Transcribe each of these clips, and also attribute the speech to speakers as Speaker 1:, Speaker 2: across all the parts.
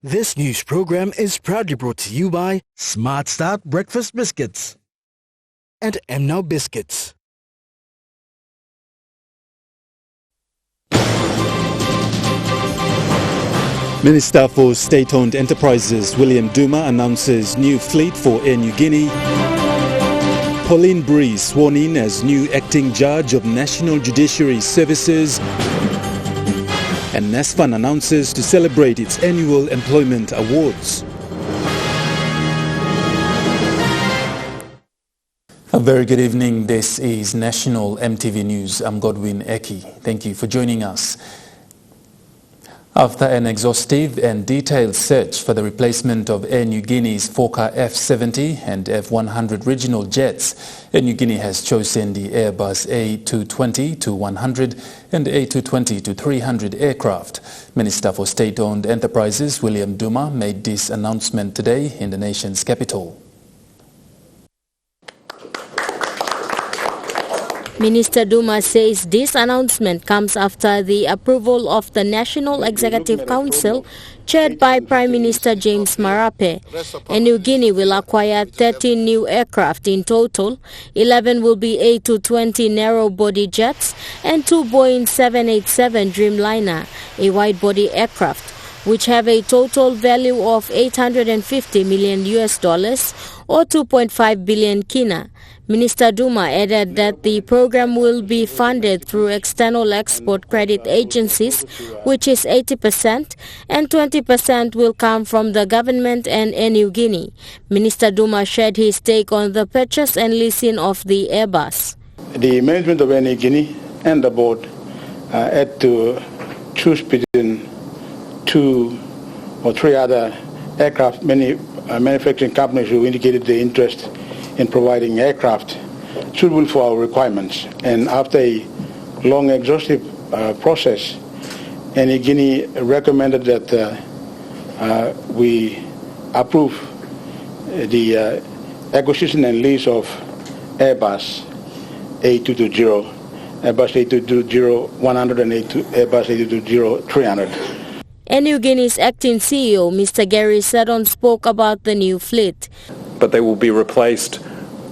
Speaker 1: This news program is proudly brought to you by Smart Start Breakfast Biscuits and Now Biscuits.
Speaker 2: Minister for State-Owned Enterprises William Duma announces new fleet for Air Niugini. Pauline Bree sworn in as new acting judge of National Judiciary Services. And NASFAN announces to celebrate its annual employment awards. A very good evening. This is National Emtv News. I'm Godwin Eki. Thank you for joining us. After an exhaustive and detailed search for the replacement of Air Niugini's Fokker F-70 and F-100 regional jets, Air Niugini has chosen the Airbus A220-100 and A220-300 aircraft. Minister for State-Owned Enterprises William Duma made this announcement today in the nation's capital.
Speaker 3: Minister Duma says this announcement comes after the approval of the National Executive Council, chaired by Prime Minister James Marape. Air Niugini will acquire 13 new aircraft in total. 11 will be A220 narrow-body jets and 2 Boeing 787 Dreamliner, a wide-body aircraft, which have a total value of $850 million or 2.5 billion kina. Minister Duma added that the program will be funded through external export credit agencies, which is 80%, and 20% will come from the government and Air Niugini. Minister Duma shared his take on the purchase and leasing of the Airbus.
Speaker 4: The management of Air Niugini and the board had to choose between 2 or 3 other aircraft manufacturing companies who indicated their interest in providing aircraft suitable for our requirements. And after a long, exhaustive process, Air Niugini recommended that we approve the acquisition and lease of Airbus A220, Airbus A220-100 and Airbus A220-300.
Speaker 3: Air Niugini's acting CEO, Mr. Gary Seddon, spoke about the new fleet.
Speaker 5: But they will be replaced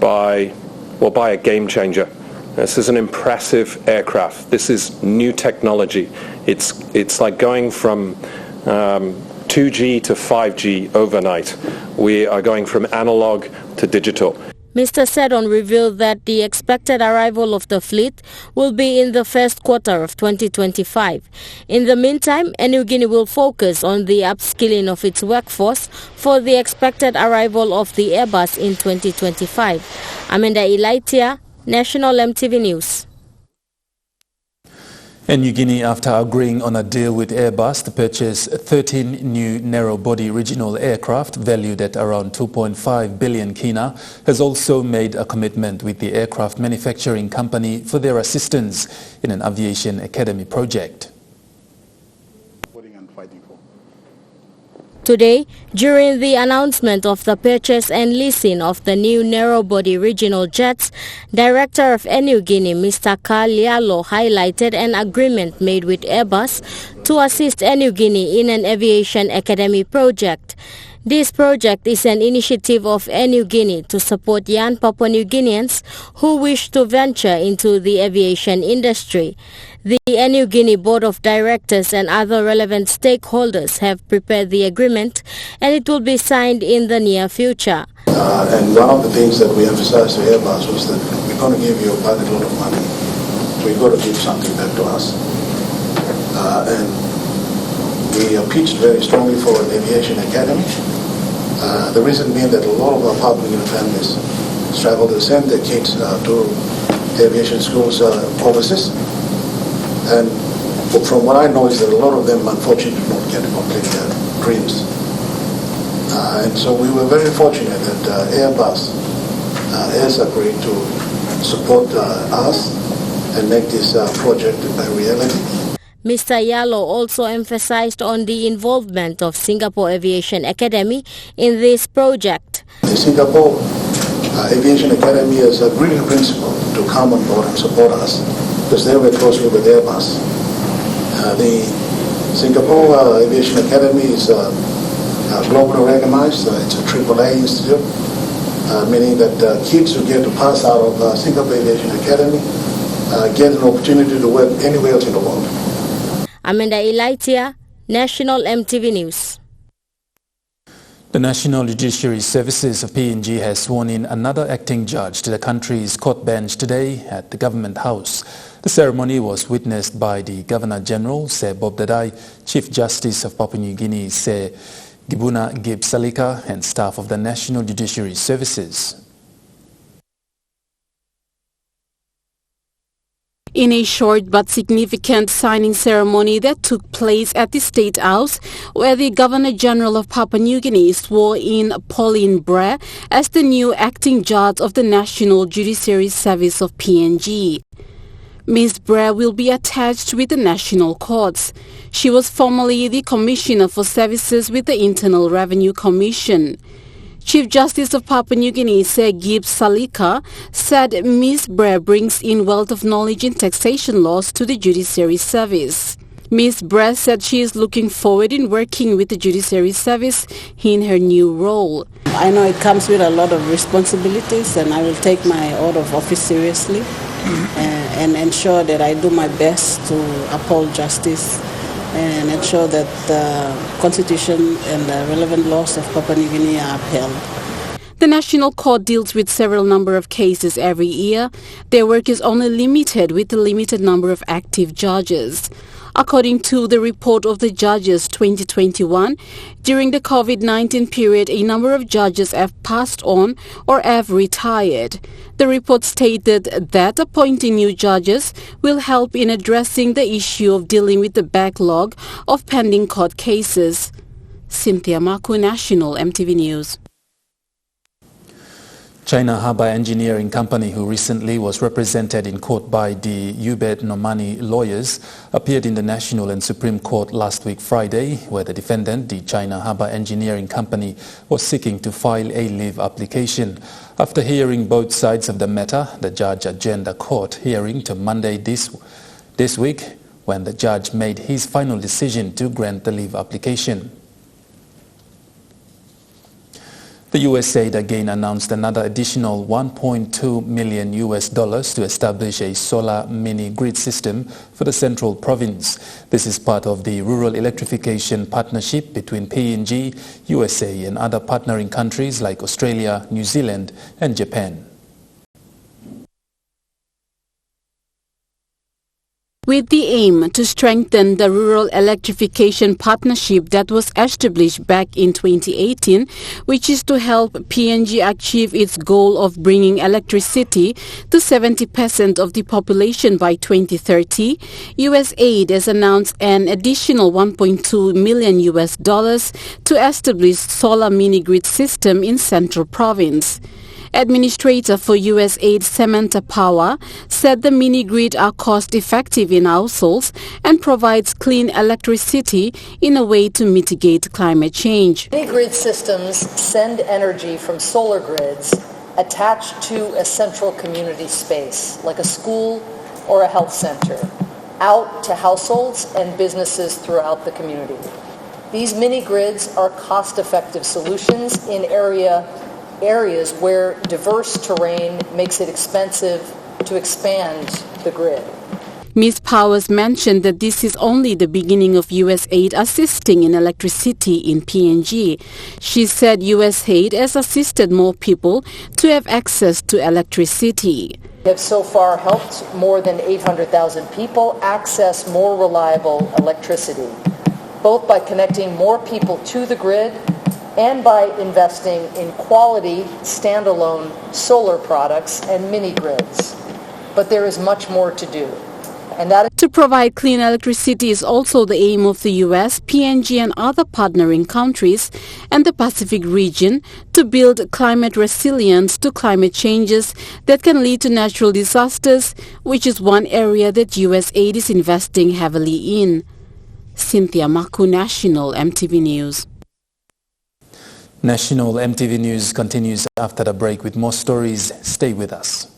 Speaker 5: by a game changer. This is an impressive aircraft. This is new technology. It's like going from 2G to 5G overnight. We are going from analog to digital.
Speaker 3: Mr. Seddon revealed that the expected arrival of the fleet will be in the first quarter of 2025. In the meantime, Air Niugini will focus on the upskilling of its workforce for the expected arrival of the Airbus in 2025. Amanda Ilaitia, National Emtv News.
Speaker 2: Air Niugini, after agreeing on a deal with Airbus to purchase 13 new narrow-body regional aircraft valued at around 2.5 billion kina, has also made a commitment with the aircraft manufacturing company for their assistance in an aviation academy project.
Speaker 3: Today, during the announcement of the purchase and leasing of the new narrow-body regional jets, Director of Air Niugini, Mr. Carl Yalo, highlighted an agreement made with Airbus to assist Air Niugini in an aviation academy project. This project is an initiative of Air Niugini to support young Papua New Guineans who wish to venture into the aviation industry. The Air Niugini Board of Directors and other relevant stakeholders have prepared the agreement, and it will be signed in the near future.
Speaker 6: And one of the things that we emphasized to Airbus was that we're going to give you a bucket load of money, so you've got to give something back to us. And we pitched very strongly for an aviation academy. The reason being that a lot of our Papua New Guinea families struggle to send their kids to aviation schools overseas. And from what I know is that a lot of them unfortunately do not get to complete their dreams. And so we were very fortunate that Airbus has agreed to support us and make this project a reality.
Speaker 3: Mr. Yalo also emphasized on the involvement of Singapore Aviation Academy in this project.
Speaker 6: The Singapore Aviation Academy has agreed in principle to come on board and support us because they work closely with Airbus. The Singapore Aviation Academy is globally recognized. It's a AAA institute, meaning that kids who get to pass out of Singapore Aviation Academy get an opportunity to work anywhere else in the world.
Speaker 3: Amanda Elaitia, National Emtv News.
Speaker 2: The National Judiciary Services of PNG has sworn in another acting judge to the country's court bench today at the Government House. The ceremony was witnessed by the Governor-General, Sir Bob Dadai, Chief Justice of Papua New Guinea, Sir Gibuna Gib Salika, and staff of the National Judiciary Services.
Speaker 7: In a short but significant signing ceremony that took place at the State House, where the Governor-General of Papua New Guinea swore in Pauline Brer as the new acting judge of the National Judiciary Service of PNG. Ms. Brer will be attached with the national courts. She was formerly the Commissioner for Services with the Internal Revenue Commission. Chief Justice of Papua New Guinea, Sir Gib Salika, said Ms. Brer brings in wealth of knowledge in taxation laws to the Judiciary Service. Ms. Brer said she is looking forward in working with the Judiciary Service in her new role.
Speaker 8: I know it comes with a lot of responsibilities, and I will take my oath of office seriously and ensure that I do my best to uphold justice and ensure that the Constitution and the relevant laws of Papua New Guinea are upheld.
Speaker 7: The National Court deals with several number of cases every year. Their work is only limited with the limited number of active judges. According to the report of the Judges 2021, during the COVID-19 period, a number of judges have passed on or have retired. The report stated that appointing new judges will help in addressing the issue of dealing with the backlog of pending court cases. Cynthia Maku, National Emtv News.
Speaker 2: China Harbour Engineering Company, who recently was represented in court by the Ubed Nomani lawyers, appeared in the National and Supreme Court last week Friday, where the defendant, the China Harbour Engineering Company, was seeking to file a leave application. After hearing both sides of the matter, the judge adjourned the court hearing to Monday this week, when the judge made his final decision to grant the leave application. The USAID again announced another additional $1.2 million to establish a solar mini-grid system for the central province. This is part of the rural electrification partnership between PNG, USA and other partnering countries like Australia, New Zealand and Japan.
Speaker 7: With the aim to strengthen the rural electrification partnership that was established back in 2018, which is to help PNG achieve its goal of bringing electricity to 70% of the population by 2030, USAID has announced an additional $1.2 million to establish solar mini-grid system in Central Province. Administrator for USAID Samantha Power said the mini-grid are cost-effective in households and provides clean electricity in a way to mitigate climate change.
Speaker 9: Mini-grid systems send energy from solar grids attached to a central community space, like a school or a health center, out to households and businesses throughout the community. These mini-grids are cost-effective solutions in areas where diverse terrain makes it expensive to expand the grid.
Speaker 7: Ms. Powers mentioned that this is only the beginning of USAID assisting in electricity in PNG. She said USAID has assisted more people to have access to electricity.
Speaker 9: We have so far helped more than 800,000 people access more reliable electricity, both by connecting more people to the grid and by investing in quality standalone solar products and mini-grids. But there is much more to do. And that
Speaker 7: to provide clean electricity is also the aim of the US, PNG and other partnering countries and the Pacific region to build climate resilience to climate changes that can lead to natural disasters, which is one area that USAID is investing heavily in. Cynthia Maku, National Emtv News.
Speaker 2: National Emtv News continues after the break with more stories. Stay with us.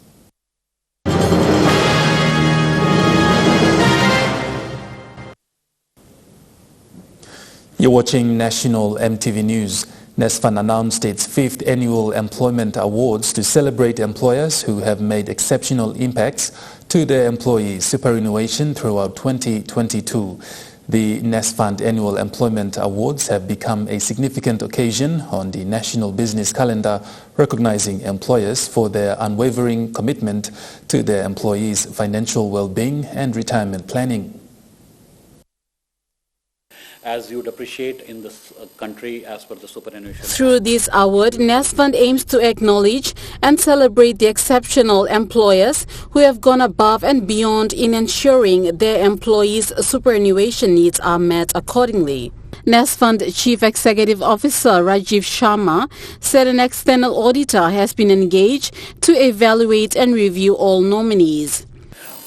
Speaker 2: You're watching National Emtv News. NESFAN announced its 5th Annual Employment Awards to celebrate employers who have made exceptional impacts to their employees' superannuation throughout 2022. The NESFAN Annual Employment Awards have become a significant occasion on the national business calendar, recognizing employers for their unwavering commitment to their employees' financial well-being and retirement planning.
Speaker 10: As you would appreciate in this country as per the superannuation.
Speaker 7: Through this award, NESFAN aims to acknowledge and celebrate the exceptional employers who have gone above and beyond in ensuring their employees' superannuation needs are met accordingly. NESFAN Chief Executive Officer Rajiv Sharma said an external auditor has been engaged to evaluate and review all nominees.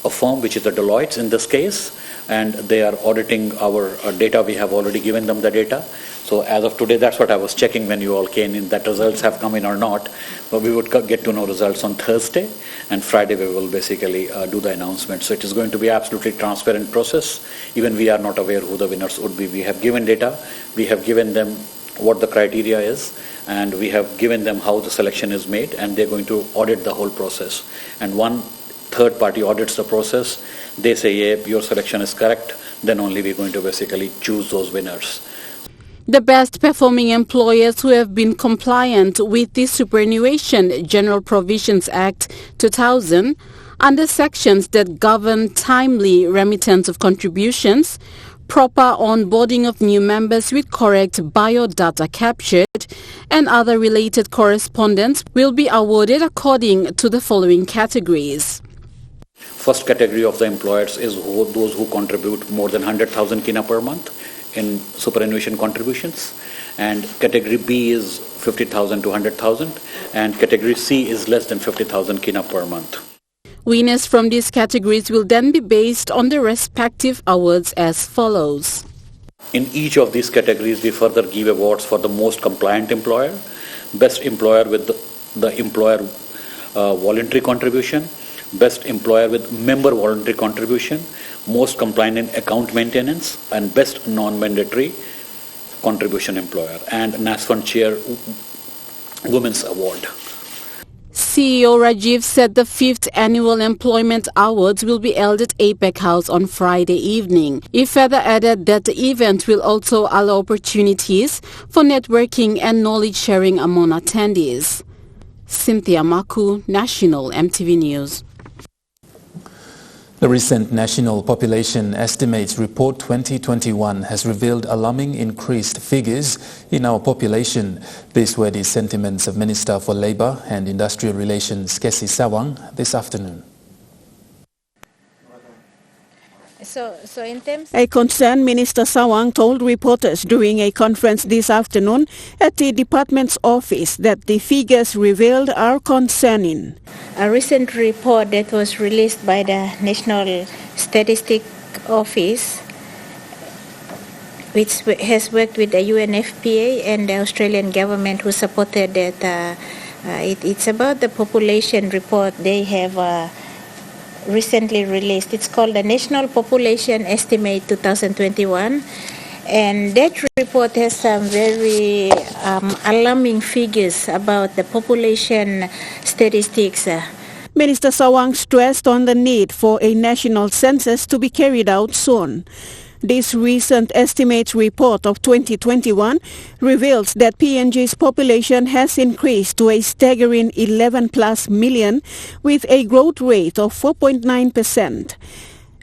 Speaker 10: A firm which is the Deloitte in this case, and they are auditing our data. We have already given them the data. So as of today, that's what I was checking when you all came in, that results have come in or not. But we would get to know results on Thursday, and Friday we will basically do the announcement. So it is going to be absolutely transparent process. Even we are not aware who the winners would be. We have given data, we have given them what the criteria is, and we have given them how the selection is made, and they're going to audit the whole process. And one third party audits the process. They say, yeah, your selection is correct, then only we're going to basically choose those winners.
Speaker 7: The best performing employers who have been compliant with the Superannuation General Provisions Act 2000 under sections that govern timely remittance of contributions, proper onboarding of new members with correct biodata captured, and other related correspondence will be awarded according to the following categories.
Speaker 10: First category of the employers is those who contribute more than 100,000 kina per month in superannuation contributions, and category B is 50,000 to 100,000, and category C is less than 50,000 kina per month.
Speaker 7: Winners from these categories will then be based on the respective awards as follows.
Speaker 10: In each of these categories, we further give awards for the most compliant employer, best employer with the employer voluntary contribution, best employer with member voluntary contribution, most compliant in account maintenance, and best non-mandatory contribution employer, and NESFAN Chair Women's Award.
Speaker 7: CEO Rajiv said the 5th Annual Employment Awards will be held at APEC House on Friday evening. He further added that the event will also allow opportunities for networking and knowledge sharing among attendees. Cynthia Maku, National Emtv News.
Speaker 2: The recent National Population Estimates Report 2021 has revealed alarming increased figures in our population. These were the sentiments of Minister for Labour and Industrial Relations, Kesi Sawang, this afternoon.
Speaker 11: A concerned Minister Sawang told reporters during a conference this afternoon at the department's office that the figures revealed are concerning.
Speaker 12: A recent report that was released by the National Statistics Office, which has worked with the UNFPA and the Australian government who supported that, it's about the population report they have recently released. It's called the National Population Estimate 2021, and that report has some very alarming figures about the population statistics.
Speaker 11: Minister Sawang stressed on the need for a national census to be carried out soon. This recent estimates report of 2021 reveals that PNG's population has increased to a staggering 11 plus million with a growth rate of 4.9%.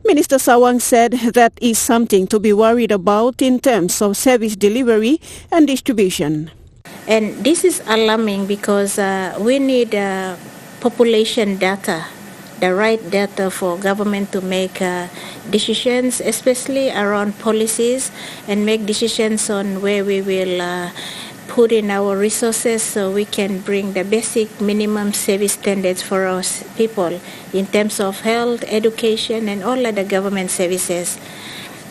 Speaker 11: Minister Sawang said that is something to be worried about in terms of service delivery and distribution.
Speaker 12: And this is alarming because we need population data, the right data for government to make decisions, especially around policies, and make decisions on where we will put in our resources so we can bring the basic minimum service standards for our people in terms of health, education, and all other government services.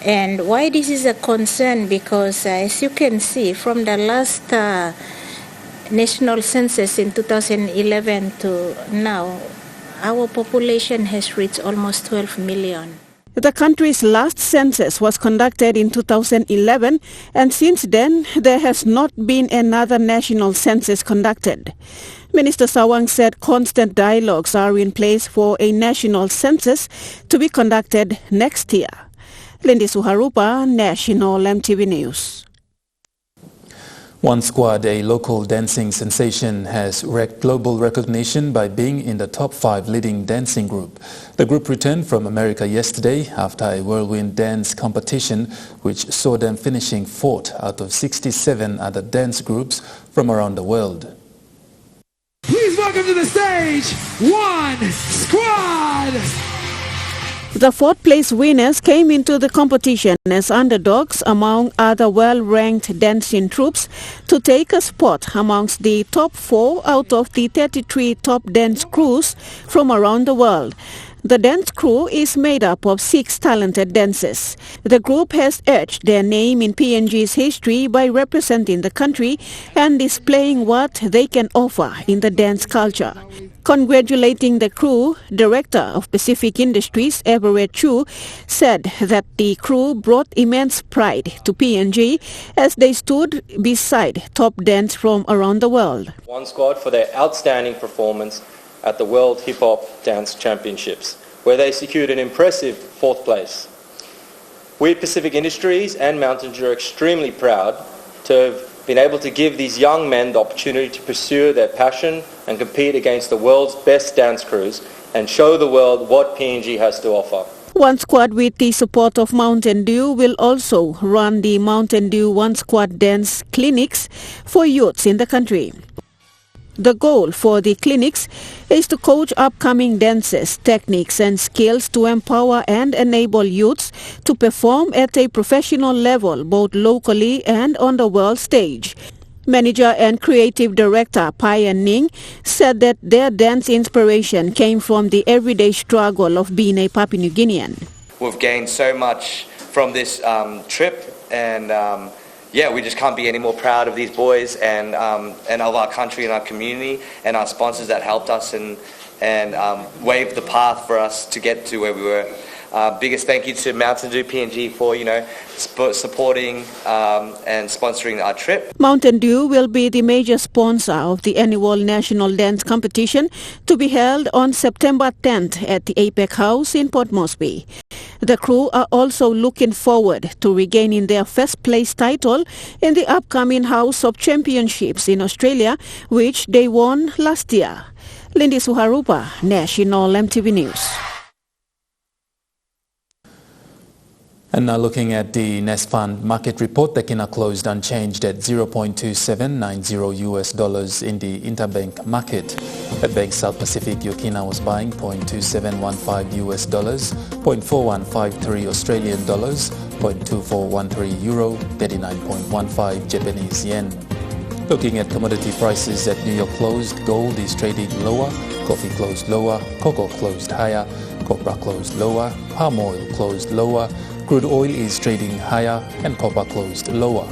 Speaker 12: And why this is a concern, because as you can see from the last national census in 2011 to now, our population has reached almost 12 million.
Speaker 11: The country's last census was conducted in 2011, and since then there has not been another national census conducted. Minister Sawang said constant dialogues are in place for a national census to be conducted next year. Lindy Suharupa, National Emtv News.
Speaker 2: One Squad, a local dancing sensation, has wrecked global recognition by being in the top 5 leading dancing group. The group returned from America yesterday after a whirlwind dance competition which saw them finishing 4th out of 67 other dance groups from around the world.
Speaker 13: Please welcome to the stage, One Squad!
Speaker 11: The 4th place winners came into the competition as underdogs among other well-ranked dancing troupes to take a spot amongst the top 4 out of the 33 top dance crews from around the world. The dance crew is made up of 6 talented dancers. The group has etched their name in PNG's history by representing the country and displaying what they can offer in the dance culture. Congratulating the crew, Director of Pacific Industries, Everett Chu, said that the crew brought immense pride to PNG as they stood beside top dance from around the world.
Speaker 14: One Squad for their outstanding performance at the World Hip Hop Dance Championships, where they secured an impressive 4th place. We at Pacific Industries and Mountain Dew are extremely proud to have been able to give these young men the opportunity to pursue their passion and compete against the world's best dance crews and show the world what PNG has to offer.
Speaker 11: One Squad, with the support of Mountain Dew, will also run the Mountain Dew One Squad dance clinics for youths in the country. The goal for the clinics is to coach upcoming dancers, techniques and skills to empower and enable youths to perform at a professional level both locally and on the world stage. Manager and Creative Director Payan Ning said that their dance inspiration came from the everyday struggle of being a Papua New Guinean.
Speaker 15: We've gained so much from this trip and we just can't be any more proud of these boys and of our country and our community and our sponsors that helped us and waved the path for us to get to where we were. Biggest thank you to Mountain Dew PNG for supporting and sponsoring our trip.
Speaker 11: Mountain Dew will be the major sponsor of the annual national dance competition to be held on September 10th at the APEC House in Port Moresby. The crew are also looking forward to regaining their first place title in the upcoming House of Championships in Australia, which they won last year. Lindy Suharupa, National Emtv News.
Speaker 2: And now looking at the Nest Fund market report, the Kina closed unchanged at $0.2790 in the interbank market. At Bank South Pacific, Yokina was buying $0.2715 $0.4153 Australian dollars, $0.2413 euro, 39.15 Japanese yen. Looking at commodity prices at New York closed, gold is trading lower, coffee closed lower, cocoa closed higher, copra closed lower, palm oil closed lower, crude oil is trading higher and copper closed lower.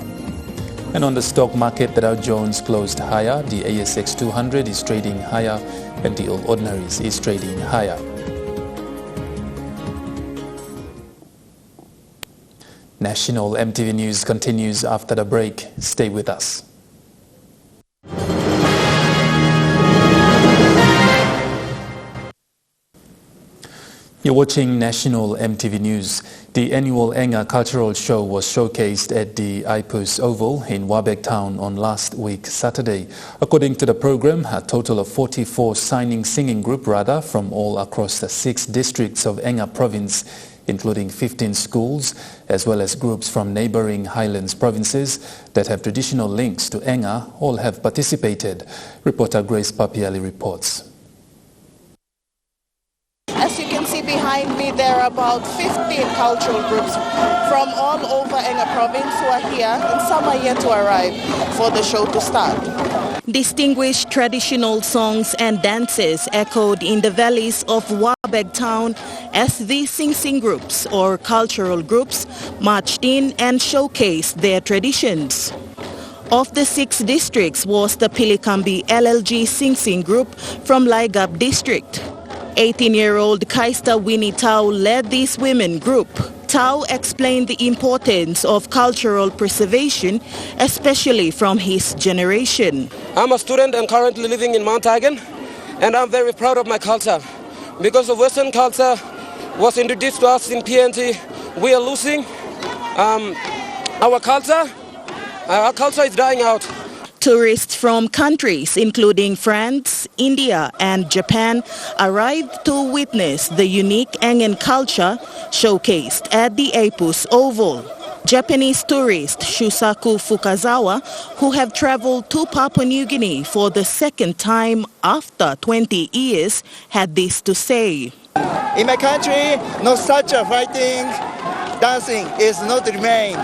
Speaker 2: And on the stock market, the Dow Jones closed higher, the ASX 200 is trading higher and the All Ordinaries is trading higher. National Emtv News continues after the break. Stay with us. You're watching National Emtv News. The annual Enga Cultural Show was showcased at the IBS Oval in Wabeg Town on last week, Saturday. According to the program, a total of 44 singing group from all across the 6 districts of Enga province, including 15 schools, as well as groups from neighboring highlands provinces that have traditional links to Enga, all have participated. Reporter Grace Papiali reports.
Speaker 16: As you can see behind me, there are about 15 cultural groups from all over Enga province who are here, and some are yet to arrive for the show to start. Distinguished traditional songs and dances echoed in the valleys of Wabeg Town as these sing groups or cultural groups marched in and showcased their traditions. Of the 6 districts was the Pilikambi LLG Sing group from Laigap district. 18-year-old Kaista Winnie Tao led this women group. Tao explained the importance of cultural preservation, especially from his generation.
Speaker 17: I'm a student and currently living in Mount Hagen, and I'm very proud of my culture. Because the Western culture was introduced to us in PNG, we are losing our culture. Our culture is dying out.
Speaker 16: Tourists from countries including France, India and Japan arrived to witness the unique Engen culture showcased at the APUS Oval. Japanese tourist Shusaku Fukazawa, who have traveled to Papua New Guinea for the second time after 20 years, had this to say.
Speaker 18: In my country, nostalgia fighting, dancing is not remain.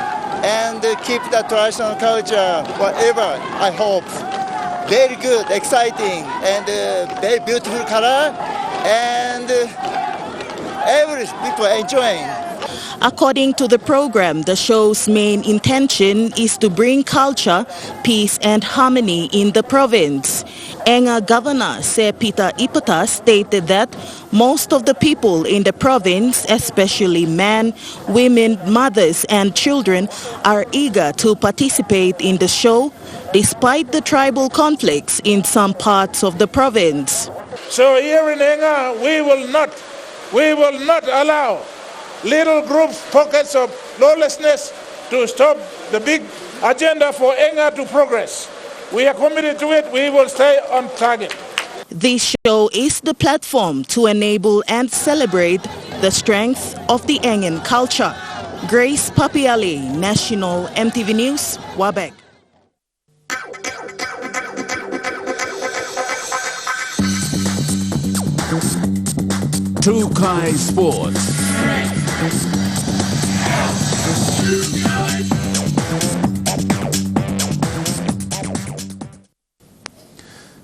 Speaker 18: And keep the traditional culture forever, I hope. Very good, exciting, and very beautiful color, and every people enjoying.
Speaker 16: According to the program, the show's main intention is to bring culture, peace and harmony in the province. Enga Governor Se Peter Ipota stated that most of the people in the province, especially men, women, mothers and children, are eager to participate in the show despite the tribal conflicts in some parts of the province.
Speaker 19: So here in Enga, we will not allow little group pockets of lawlessness to stop the big agenda for Enga to progress. We are committed to it. We will stay on target.
Speaker 16: This show is the platform to enable and celebrate the strength of the Engen culture. Grace Papiali, National Emtv News, Wabek.
Speaker 13: Trukai Sports.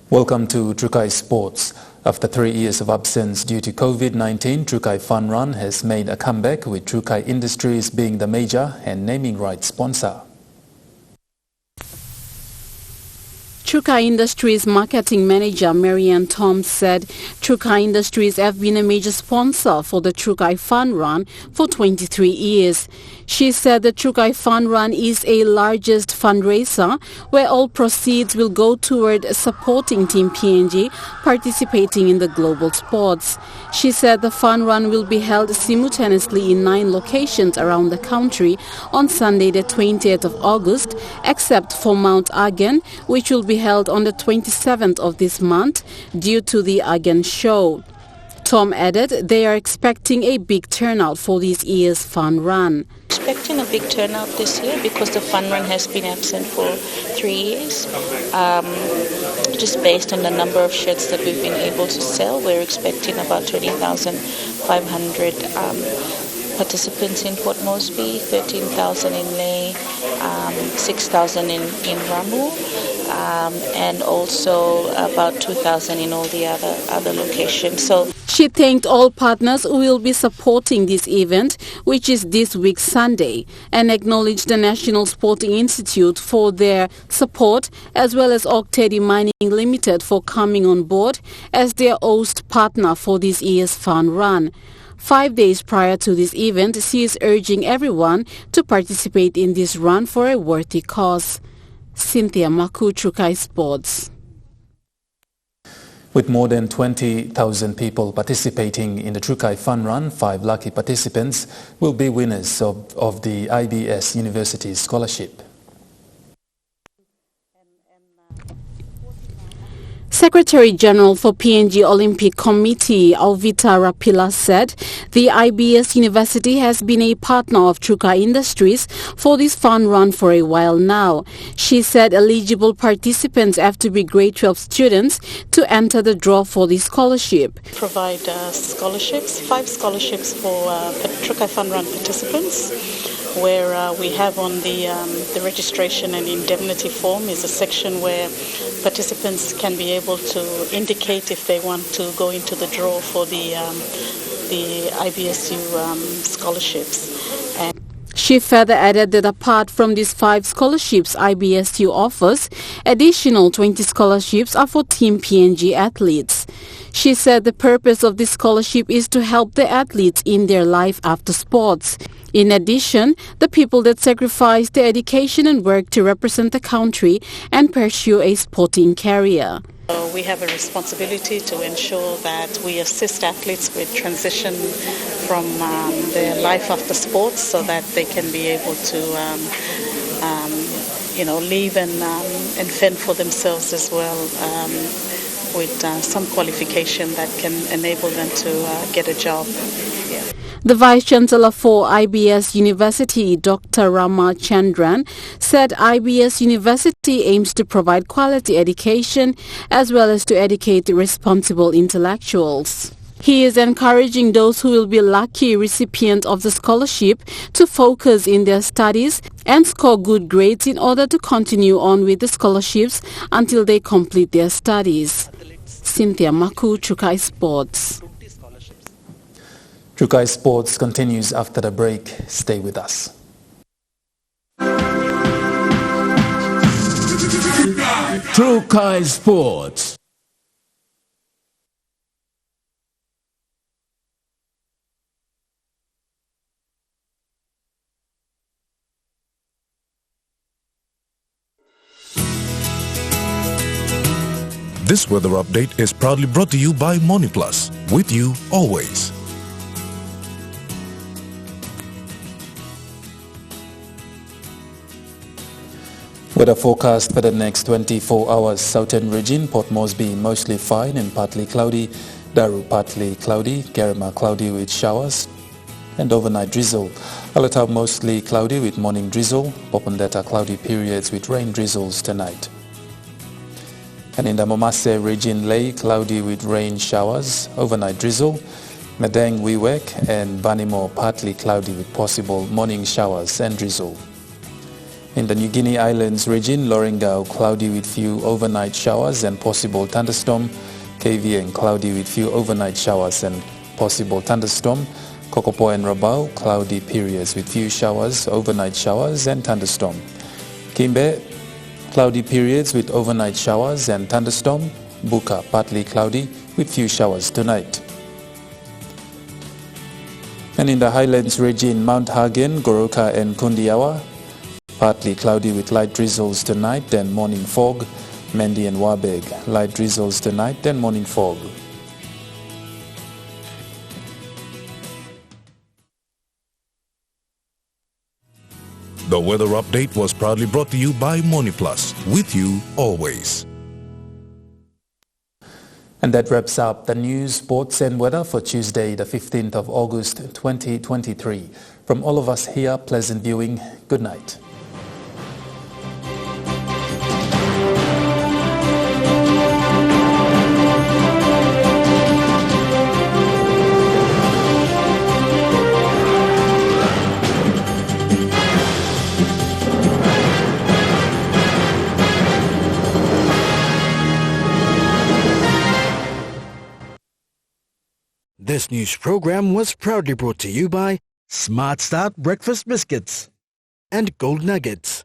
Speaker 2: Welcome to Trukai Sports. After 3 years of absence due to COVID-19, Trukai Fun Run has made a comeback with Trukai Industries being the major and naming rights sponsor.
Speaker 7: Trukai Industries Marketing Manager Marianne Toms said Trukai Industries have been a major sponsor for the Trukai Fun Run for 23 years. She said the Trukai Fun Run is a largest fundraiser where all proceeds will go toward supporting Team PNG participating in the global sports. She said the Fun Run will be held simultaneously in 9 locations around the country on Sunday the 20th of August, except for Mount Agen, which will be held on the 27th of this month due to the Agen show. Tom added they are expecting a big turnout for this year's Fun Run.
Speaker 20: Expecting a big turnout this year because the Fun Run has been absent for 3 years. Just based on the number of shirts that we've been able to sell, we're expecting about 20,500 participants in Port Moresby, 13,000 in Lae, 6,000 in Ramu, and also about 2,000 in all the other locations. So
Speaker 7: she thanked all partners who will be supporting this event, which is this week Sunday, and acknowledged the National Sporting Institute for their support, as well as Oktedi Mining Limited for coming on board as their host partner for this year's Fun Run. 5 days prior to this event, she is urging everyone to participate in this run for a worthy cause. Cynthia Maku, Trukai Sports.
Speaker 2: With more than 20,000 people participating in the Trukai Fun Run, 5 lucky participants will be winners of the IBS University Scholarship.
Speaker 7: Secretary General for PNG Olympic Committee Alvita Rapila said the IBS University has been a partner of Trukai Industries for this fun run for a while now. She said eligible participants have to be grade 12 students to enter the draw for the scholarship.
Speaker 21: Provide scholarships, 5 scholarships for Trukai Fun Run participants, where we have on the registration and indemnity form is a section where participants can be able to indicate if they want to go into the draw for the IBSU scholarships. And
Speaker 7: She further added that apart from these 5 scholarships IBSU offers, additional 20 scholarships are for Team PNG athletes. She said the purpose of this scholarship is to help the athletes in their life after sports. In addition, the people that sacrifice their education and work to represent the country and pursue a sporting career.
Speaker 21: We have a responsibility to ensure that we assist athletes with transition from their life after sports so that they can be able to live and fend for themselves as well with some qualification that can enable them to get a job. Yeah.
Speaker 7: The Vice-Chancellor for IBS University, Dr. Rama Chandran, said IBS University aims to provide quality education as well as to educate responsible intellectuals. He is encouraging those who will be lucky recipient of the scholarship to focus in their studies and score good grades in order to continue on with the scholarships until they complete their studies. Cynthia Maku, Chukai Sports.
Speaker 2: Chukai Sports continues after the break. Stay with us.
Speaker 13: Chukai Sports.
Speaker 1: This weather update is proudly brought to you by MoneyPlus, with you always.
Speaker 2: Weather forecast for the next 24 hours. Southern region, Port Moresby mostly fine and partly cloudy. Daru partly cloudy. Garima cloudy with showers and overnight drizzle. Alatau mostly cloudy with morning drizzle. Popondetta cloudy periods with rain drizzles tonight. And in the Momase region, Ley cloudy with rain showers, overnight drizzle. Madang, Wewak and Banimo partly cloudy with possible morning showers and drizzle. In the New Guinea Islands region, Lorengau cloudy with few overnight showers and possible thunderstorm. KVN cloudy with few overnight showers and possible thunderstorm. Kokopo and Rabau cloudy periods with few showers, overnight showers and thunderstorm. Kimbe cloudy periods with overnight showers and thunderstorm. Buka partly cloudy with few showers tonight. And in the Highlands region, Mount Hagen, Goroka and Kundiawa, partly cloudy with light drizzles tonight, then morning fog. Mendi and Wabeg, light drizzles tonight, then morning fog.
Speaker 1: The weather update was proudly brought to you by MoneyPlus, with you always.
Speaker 2: And that wraps up the news, sports and weather for Tuesday, the 15th of August, 2023. From all of us here, pleasant viewing. Good night.
Speaker 13: This news program was proudly brought to you by Smart Start Breakfast Biscuits and Gold Nuggets.